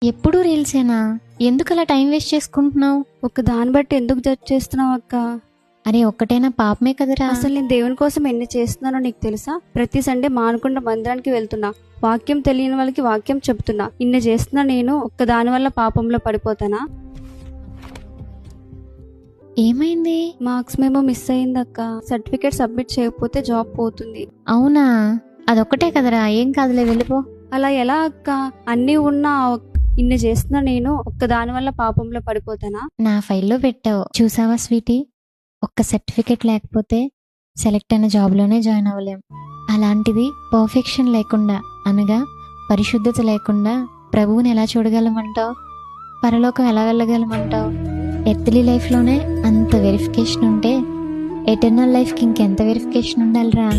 ఎప్పుడు రీల్సేనా? ఎందుకు అలా టైం వేస్ట్ చేసుకుంటున్నావు? ఒక దాన్ని బట్టి ఎందుకు జడ్జ్ చేస్తున్నావు అక్క? అరే ఒక్కటైనా పాపమే కదరా. అసలు నేను దేవుని కోసం ఎన్ని చేస్తున్నానో నీకు తెలుసా? ప్రతి సండే మానుకుంట మందిరానికి వెళ్తున్నా, వాక్యం తెలియని వాళ్ళకి వాక్యం చెప్తున్నా. ఇన్ని చేస్తున్నా, నేను ఒక్క దాని వల్ల పాపంలో పడిపోతానా? ఏమైంది? మార్క్స్ మేము మిస్ అయింది అక్క. సర్టిఫికేట్ సబ్మిట్ చేయకపోతే జాబ్ పోతుంది. అవునా? అదొక్కటే కదరా, ఏం కాదులే, వెళ్ళిపో. అలా ఎలా అక్క? అన్నీ ఉన్నా ఇన్ని చేస్తున్నా, నేను ఒక్క దాని వల్ల పాపంలో పడిపోతానా? నా ఫైల్లో పెట్టావు చూసావా స్వీటీ? ఒక్క సర్టిఫికేట్ లేకపోతే సెలెక్ట్ అయిన జాబ్లోనే జాయిన్ అవ్వలేం. అలాంటిది పర్ఫెక్షన్ లేకుండా, అనగా పరిశుద్ధత లేకుండా ప్రభువుని ఎలా చూడగలమంటావు? పరలోకం ఎలా వెళ్ళగలమంటావు? ఎర్త్లీ లైఫ్లోనే అంత వెరిఫికేషన్ ఉంటే ఎటర్నల్ లైఫ్కి ఇంకెంత వెరిఫికేషన్ ఉండాలిరా?